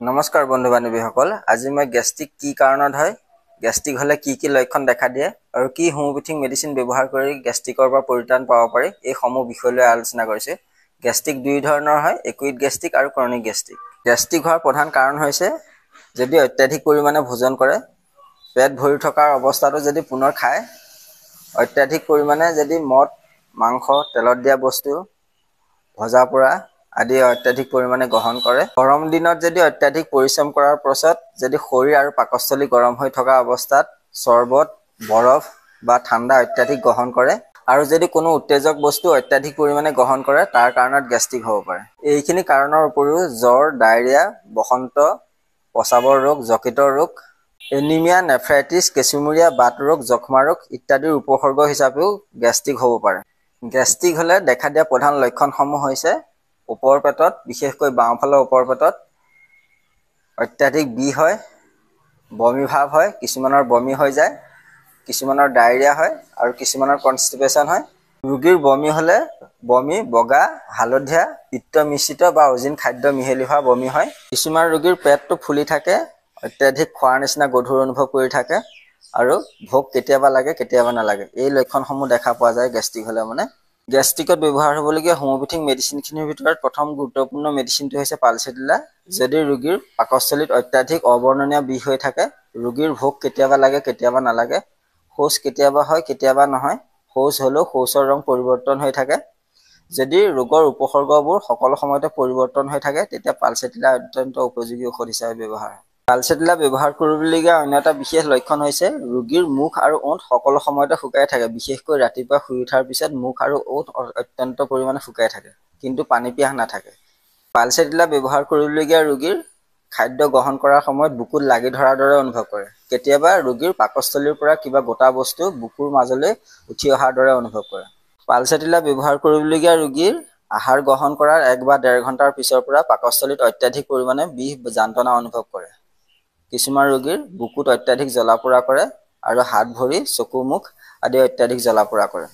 নমস্কাৰ বন্ধু বান্ধৱীসকল, আজি মই গেষ্ট্ৰিক কি কাৰণত হয়, গেষ্ট্ৰিক হ'লে কি কি লক্ষণ দেখা দিয়ে আৰু কি হোমিওপেথিক মেডিচিন ব্যৱহাৰ কৰি গেষ্ট্ৰিকৰ পৰা পৰিত্ৰাণ পাব পাৰি এই সমূহ বিষয় লৈ আলোচনা কৰিছে। গেষ্ট্ৰিক দুই ধৰণৰ হয়, একুইড গেষ্ট্ৰিক আৰু ক্ৰনিক গেষ্ট্ৰিক। গেষ্ট্ৰিক হোৱাৰ প্ৰধান কাৰণ হৈছে যদি অত্যাধিক পৰিমাণে ভোজন কৰে, পেট ভৰি থকাৰ অৱস্থাটো যদি পুনৰ খায়, অত্যাধিক পৰিমাণে যদি মদ, মাংস, তেলত দিয়া বস্তু, ভজা পোৰা আদি অত্যাধিক পৰিমাণে গ্ৰহণ কৰে। গৰম দিনত যদি অত্যাধিক পৰিশ্ৰম কৰাৰ পাছত যদি শৰীৰ আৰু পাকস্থলী গৰম হৈ থকা অৱস্থাত চৰ্বত, বৰফ বা ঠাণ্ডা অত্যাধিক গ্ৰহণ কৰে আৰু যদি কোনো উত্তেজক বস্তু অত্যাধিক পৰিমাণে গ্ৰহণ কৰে, তাৰ কাৰণত গেষ্ট্ৰিক হ'ব পাৰে। এইখিনি কাৰণৰ উপৰিও জ্বৰ, ডায়েৰিয়া, বসন্ত, প্ৰস্ৰাৱৰ ৰোগ, যকৃতৰ ৰোগ, এনিমিয়া, নেফ্ৰাইটিছ, কেঁচুমূৰীয়া, বাত ৰোগ, যক্ষ্মা ৰোগ ইত্যাদিৰ উপসৰ্গ হিচাপেও গেষ্ট্ৰিক হ'ব পাৰে। গেষ্ট্ৰিক হ'লে দেখা দিয়া প্ৰধান লক্ষণসমূহ হৈছে ওপৰ পেটত, বিশেষকৈ বাওঁফালৰ ওপৰ পেটত অত্যাধিক বিষ হয়, বমি ভাৱ হয়, কিছুমানৰ বমি হৈ যায়, কিছুমানৰ ডায়েৰিয়া হয় আৰু কিছুমানৰ কনষ্টিপেশ্যন হয়। ৰোগীৰ বমি হ'লে বমি বগা, হালধীয়া, পিত্ত মিশ্ৰিত বা অজিন খাদ্য মিহলি হোৱা বমি হয়। কিছুমান ৰোগীৰ পেটটো ফুলি থাকে, অত্যাধিক খোৱাৰ নিচিনা গধুৰ অনুভৱ কৰি থাকে আৰু ভোক কেতিয়াবা লাগে কেতিয়াবা নালাগে। এই লক্ষণসমূহ দেখা পোৱা যায় গেষ্ট্ৰিক হ'লে মানে। গেষ্ট্ৰিকত ব্যৱহাৰ হ'বলগীয়া হোমিওপেথিক মেডিচিনখিনিৰ ভিতৰত প্ৰথম গুৰুত্বপূৰ্ণ মেডিচিনটো হৈছে পালচেটিলা। যদি ৰোগীৰ পাকস্থলীত অত্যাধিক অবৰ্ণনীয় বিষ হৈ থাকে, ৰোগীৰ ভোক কেতিয়াবা লাগে কেতিয়াবা নালাগে, শৌচ কেতিয়াবা হয় কেতিয়াবা নহয়, শৌচ হ'লেও শৌচৰ ৰং পৰিৱৰ্তন হৈ থাকে, যদি ৰোগৰ উপসৰ্গবোৰ সকলো সময়তে পৰিৱৰ্তন হৈ থাকে, তেতিয়া পালচেটিলা অত্যন্ত উপযোগী ঔষধ হিচাপে ব্যৱহাৰ হয়। পালচেটিলা ব্যৱহাৰ কৰিবলগীয়া অন্য এটা বিশেষ লক্ষণ হৈছে ৰোগীৰ মুখ আৰু ওঁঠ সকলো সময়তে শুকাই থাকে। বিশেষকৈ ৰাতিপুৱা শুই উঠাৰ পিছত মুখ আৰু ওঁঠ অত্যন্ত পৰিমাণে শুকাই থাকে, কিন্তু পানী পিয়াহ নাথাকে। পালচেটিলা ব্যৱহাৰ কৰিবলগীয়া ৰোগীৰ খাদ্য গ্ৰহণ কৰাৰ সময়ত বুকুত লাগি ধৰাৰ দৰে অনুভৱ কৰে। কেতিয়াবা ৰোগীৰ পাকস্থলীৰ পৰা কিবা গোটা বস্তু বুকুৰ মাজলৈ উঠি অহাৰ দৰে অনুভৱ কৰে। পালচেটিলা ব্যৱহাৰ কৰিবলগীয়া ৰোগীৰ আহাৰ গ্ৰহণ কৰাৰ 1 বা 1.5 ঘণ্টাৰ পিছৰ পৰা পাকস্থলীত অত্যাধিক পৰিমাণে বিষ যন্ত্ৰণা অনুভৱ কৰে। কিছুমান ৰোগীৰ বুকুত অত্যাধিক জ্বলা-পোৰা কৰে আৰু হাত, ভৰি, চকু, মুখ আদি অত্যাধিক জ্বলা-পোৰা কৰে।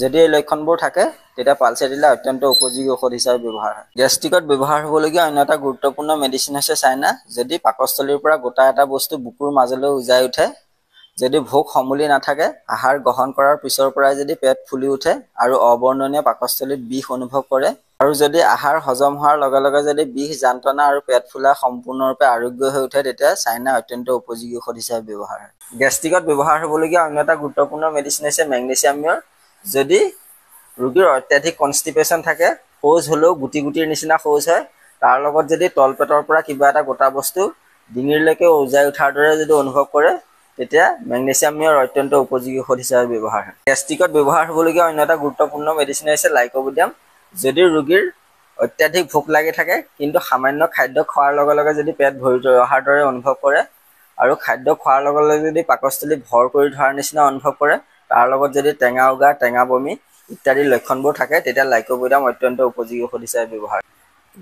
যদি এই লক্ষণবোৰ থাকে, তেতিয়া পালচেটিলা অত্যন্ত উপযোগী ঔষধ হিচাপে ব্যৱহাৰ হয়। গেষ্ট্ৰিকত ব্যৱহাৰ হ'বলগীয়া অন্য এটা গুৰুত্বপূৰ্ণ মেডিচিন হৈছে চাইনা। যদি পাকস্থলীৰ পৰা গোটা এটা বস্তু বুকুৰ মাজলৈ উজাই উঠে, যদি ভোক সমূলি নাথাকে, আহাৰ গ্ৰহণ কৰাৰ পিছৰ পৰাই যদি পেট ফুলি উঠে আৰু অবৰ্ণনীয় পাকস্থলীত বিষ অনুভৱ কৰে, আৰু যদি আহাৰ হজম হোৱাৰ লগে লগে যদি বিষ যন্ত্ৰণা আৰু পেট ফুলা সম্পূৰ্ণৰূপে আৰোগ্য হৈ উঠে, তেতিয়া চাইনা অত্যন্ত উপযোগী ঔষধ হিচাপে ব্যৱহাৰ হয়। গেষ্ট্ৰিকত ব্যৱহাৰ হ'বলগীয়া অন্য এটা গুৰুত্বপূৰ্ণ মেডিচিন হৈছে মেগনেছিয়াম মিয়ৰ। যদি ৰোগীৰ অত্যাধিক কনষ্টিপেশ্যন থাকে, শৌচ হ'লেও গুটি গুটিৰ নিচিনা শৌচ হয়, তাৰ লগত যদি তলপেটৰ পৰা কিবা এটা গোটা বস্তু ডিঙিৰলৈকে উজাই উঠাৰ দৰে যদি অনুভৱ কৰে, তেতিয়া মেগনেছিয়াম মিয়ৰ অত্যন্ত উপযোগী ঔষধ হিচাপে ব্যৱহাৰ হয়। গেষ্ট্ৰিকত ব্যৱহাৰ হ'বলগীয়া অন্য এটা গুৰুত্বপূৰ্ণ মেডিচিন হৈছে লাইকোপডিয়াম। যদি ৰোগীৰ অত্যাধিক ভোক লাগি থাকে, কিন্তু সামান্য খাদ্য খোৱাৰ লগে লগে যদি পেট ভৰি অহাৰ দৰে অনুভৱ কৰে আৰু খাদ্য খোৱাৰ লগে লগে যদি পাকস্থলী ভৰ কৰি ধৰাৰ নিচিনা অনুভৱ কৰে, তাৰ লগত যদি টেঙা উগাৰ, টেঙা বমি ইত্যাদি লক্ষণবোৰ থাকে, তেতিয়া লাইকোপডিয়াম অত্যন্ত উপযোগী ঔষধ হিচাপে ব্যৱহাৰ হয়।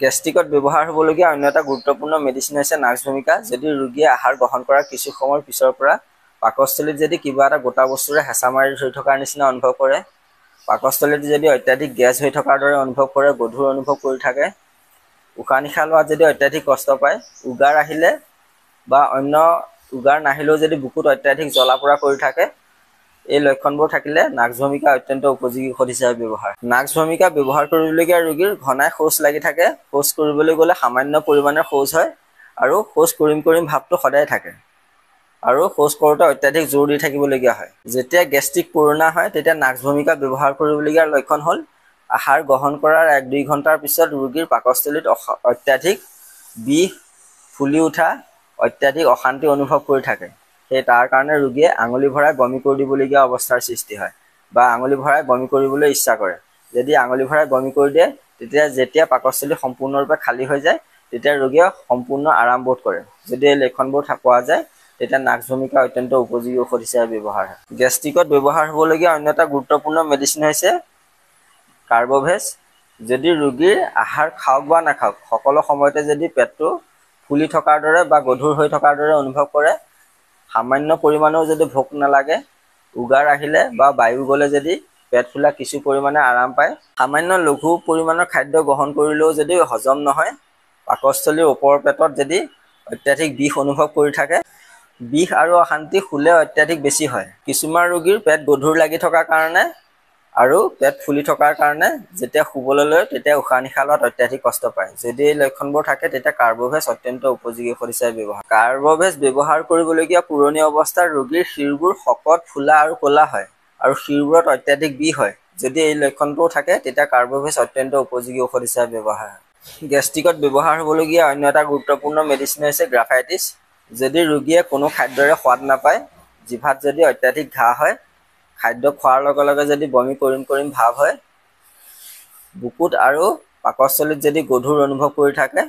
গেষ্ট্ৰিকত ব্যৱহাৰ হ'বলগীয়া অন্য এটা গুৰুত্বপূৰ্ণ মেডিচিন হৈছে নাক্স ভূমিকা। যদি ৰোগীয়ে আহাৰ গ্ৰহণ কৰাৰ কিছু সময়ৰ পিছৰ পৰা পাকস্থলীত যদি কিবা এটা গোটা বস্তুৰে হেঁচা মাৰি ধৰি থকাৰ নিচিনা অনুভৱ কৰে, পাকস্থলীত যদি অত্যাধিক গেছ হৈ থকাৰ দৰে অনুভৱ কৰে, গধুৰ অনুভৱ কৰি থাকে, উশাহ নিশাহ লোৱাত যদি অত্যাধিক কষ্ট পায়, উগাৰ আহিলে বা অন্য উগাৰ নাহিলেও যদি বুকুত অত্যাধিক জ্বলা-পোৰা কৰি থাকে, এই লক্ষণবোৰ থাকিলে নাক্স ভূমিকা অত্যন্ত উপযোগী ঔষধ হিচাপে ব্যৱহাৰ। নাক্স ভূমিকা ব্যৱহাৰ কৰিবলগীয়া ৰোগীৰ ঘনাই শৌচ লাগি থাকে, শৌচ কৰিবলৈ গ'লে সামান্য পৰিমাণে শৌচ হয় আৰু শৌচ কৰিম কৰিম ভাৱটো সদায় থাকে আৰু শৌচ কৰোঁতে অত্যাধিক জোৰ দি থাকিবলগীয়া হয়। যেতিয়া গেষ্ট্ৰিক পুৰণা হয়, তেতিয়া নাক্স ভূমিকা ব্যৱহাৰ কৰিবলগীয়া লক্ষণ হ'ল আহাৰ গ্ৰহণ কৰাৰ 1-2 ঘণ্টাৰ পিছত ৰোগীৰ পাকস্থলীত অত্যাধিক বিষ, ফুলি উঠা, অত্যাধিক অশান্তি অনুভৱ কৰি থাকে। সেই তাৰ কাৰণে ৰোগীয়ে আঙুলি ভৰাই বমি কৰি দিবলগীয়া অৱস্থাৰ সৃষ্টি হয় বা আঙুলি ভৰাই বমি কৰিবলৈ ইচ্ছা কৰে। যদি আঙুলি ভৰাই বমি কৰি দিয়ে, তেতিয়া যেতিয়া পাকস্থলী সম্পূৰ্ণৰূপে খালী হৈ যায়, তেতিয়া ৰোগীয়ে সম্পূৰ্ণ আৰাম বোধ কৰে। যদি এই লক্ষণবোৰ পোৱা যায়, তেতিয়া নাক্স ভূমিকা অত্যন্ত উপযোগী ঔষধ হিচাপে ব্যৱহাৰ হয়। গেষ্ট্ৰিকত ব্যৱহাৰ হ'বলগীয়া অন্য এটা গুৰুত্বপূৰ্ণ মেডিচিন হৈছে কাৰ্বভেজ। যদি ৰোগীৰ আহাৰ খাওক বা নাখাওক, সকলো সময়তে যদি পেটটো ফুলি থকাৰ দৰে বা গধুৰ হৈ থকাৰ দৰে অনুভৱ কৰে, সামান্য পৰিমাণেও যদি ভোক নালাগে, উগাৰ আহিলে বা বায়ু গ'লে যদি পেট ফুলা কিছু পৰিমাণে আৰাম পায়, সামান্য লঘু পৰিমাণৰ খাদ্য গ্ৰহণ কৰিলেও যদি হজম নহয়, পাকস্থলীৰ ওপৰ পেটত যদি অত্যাধিক বিষ অনুভৱ কৰি থাকে, বিষ আৰু অশান্তি শুলে অত্যাধিক বেছি হয়। কিছুমান ৰোগীৰ পেট গধুৰ লাগি থকাৰ কাৰণে আৰু পেট ফুলি থকাৰ কাৰণে যেতিয়া শুবলৈ লয় তেতিয়া উশাহ নিশাহ লোৱাত অত্যাধিক কষ্ট পায়। যদি এই লক্ষণবোৰ থাকে তেতিয়া কাৰ্বভেজ অত্যন্ত উপযোগী ঔষধ হিচাপে ব্যৱহাৰ। কাৰ্বভেজ ব্যৱহাৰ কৰিবলগীয়া পুৰণি অৱস্থাৰ ৰোগীৰ শিৰবোৰ শকত, ফুলা আৰু ক'লা হয় আৰু শিৰবোৰত অত্যাধিক বিষ হয়। যদি এই লক্ষণবোৰ থাকে তেতিয়া কাৰ্বভেজ অত্যন্ত উপযোগী ঔষধ হিচাপে ব্যৱহাৰ হয়। গেষ্ট্ৰিকত ব্যৱহাৰ হ'বলগীয়া অন্য এটা গুৰুত্বপূৰ্ণ মেডিচিন হৈছে গ্ৰাফাইটিছ। যদি ৰোগীয়ে কোনো খাদ্যৰে সোৱাদ নাপায়, জিভাত যদি অত্যাধিক ঘাঁ হয়, খাদ্য খোৱাৰ লগে লগে যদি বমি কৰিম কৰিম ভাৱ হয়, বুকুত আৰু পাকস্থলীত যদি গধুৰ অনুভৱ কৰি থাকে,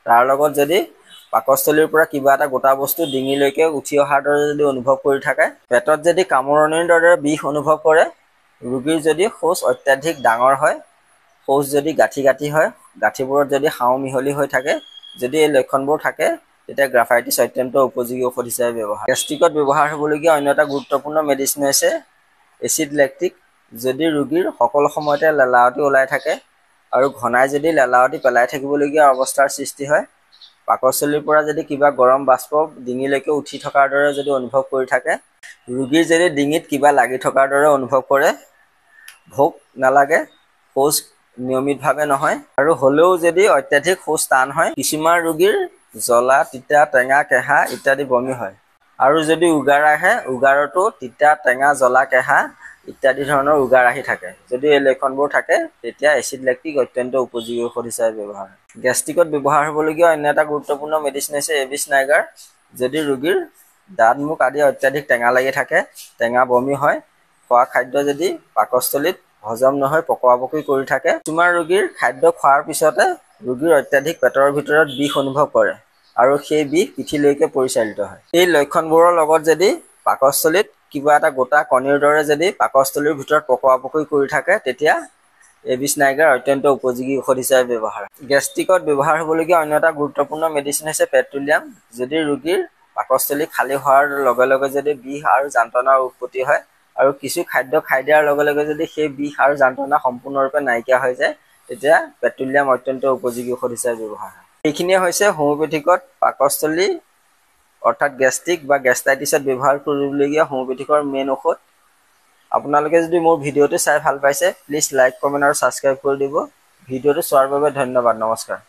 তাৰ লগত যদি পাকস্থলীৰ পৰা কিবা এটা গোটা বস্তু ডিঙিলৈকে উঠি অহাৰ দৰে যদি অনুভৱ কৰি থাকে, পেটত যদি কামোৰণিৰ দৰে বিষ অনুভৱ কৰে, ৰোগীৰ যদি শৌচ অত্যাধিক ডাঙৰ হয়, শৌচ যদি গাঁঠি গাঁঠি হয়, গাঁঠিবোৰত যদি শাও মিহলি হৈ থাকে, যদি এই লক্ষণবোৰ থাকে তেতিয়া গ্ৰাফাইটিছ অত্যন্ত উপযোগী ঔষধ হিচাপে ব্যৱহাৰ। গেষ্ট্ৰিকত ব্যৱহাৰ হ'বলগীয়া অন্য এটা গুৰুত্বপূৰ্ণ মেডিচিন হৈছে এচিড লেক্টিক। যদি ৰোগীৰ সকলো সময়তে লেলাৱতি ওলাই থাকে আৰু ঘনাই যদি লেলাৱতি পেলাই থাকিবলগীয়া অৱস্থাৰ সৃষ্টি হয়, পাকস্থলীৰ পৰা যদি কিবা গৰম বাষ্প ডিঙিলৈকে উঠি থকাৰ দৰে যদি অনুভৱ কৰি থাকে, ৰোগীৰ যদি ডিঙিত কিবা লাগি থকাৰ দৰে অনুভৱ কৰে, ভোক নালাগে, শৌচ নিয়মিতভাৱে নহয় আৰু হ'লেও যদি অত্যাধিক শৌচ টান হয়, কিছুমান ৰোগীৰ জ্বলা, তিতা, টেঙা, কেঁহা ইত্যাদি বমি হয় আৰু যদি উগাৰ আহে, উগাৰতো তিতা, টেঙা, জ্বলা, কেঁহা ইত্যাদি ধৰণৰ উগাৰ আহি থাকে। যদি এই লক্ষণবোৰ থাকে তেতিয়া এচিড লেক্টিক অত্যন্ত উপযোগী ঔষধ হিচাপে ব্যৱহাৰ হয়। গেষ্ট্ৰিকত ব্যৱহাৰ হ'বলগীয়া অন্য এটা গুৰুত্বপূৰ্ণ মেডিচিন হৈছে এবিছ নাইগাৰ। যদি ৰোগীৰ দাঁত মুখ আদি অত্যাধিক টেঙা লাগি থাকে, টেঙা বমি হয়, খোৱা খাদ্য যদি পাকস্থলীত হজম নহয় পকোৱা-পকৰি কৰি থাকে, কিছুমান ৰোগীৰ খাদ্য খোৱাৰ পিছতে ৰোগীৰ অত্যাধিক পেটৰ ভিতৰত বিষ অনুভৱ কৰে আৰু সেই বিষ পিঠিলৈকে পৰিচালিত হয়। এই লক্ষণবোৰৰ লগত যদি পাকস্থলীত কিবা এটা গোটা কণীৰ দৰে যদি পাকস্থলীৰ ভিতৰত পকোৱা-পকৰি কৰি থাকে, তেতিয়া এবিছ নাইগাৰ অত্যন্ত উপযোগী ঔষধ হিচাপে ব্যৱহাৰ। গেষ্ট্ৰিকত ব্যৱহাৰ হ'বলগীয়া অন্য এটা গুৰুত্বপূৰ্ণ মেডিচিন হৈছে পেট্ৰলিয়াম। যদি ৰোগীৰ পাকস্থলী খালী হোৱাৰ লগে লগে যদি বিষ আৰু যন্ত্ৰণাৰ উৎপত্তি হয় আৰু কিছু খাদ্য খাই দিয়াৰ লগে লগে যদি সেই বিষ আৰু যন্ত্ৰণা সম্পূৰ্ণৰূপে নাইকিয়া হৈ যায়, তেতিয়া পেট্ৰলিয়াম অত্যন্ত উপযোগী ঔষধ হিচাপে ব্যৱহাৰ হয়। এইখিনিয়ে হৈছে হোমিঅ'পেথিকত পাকস্থলী অৰ্থাৎ গেষ্ট্ৰিক বা গেষ্ট্ৰাইটিছত ব্যৱহাৰ কৰিবলগীয়া হোমিঅ'পেথিকৰ মেইন ঔষধ। আপোনালোকে যদি মোৰ ভিডিঅ'টো চাই ভাল পাইছে, প্লিজ লাইক, কমেণ্ট আৰু ছাবস্ক্ৰাইব কৰি দিব। ভিডিঅ'টো চোৱাৰ বাবে ধন্যবাদ। নমস্কাৰ।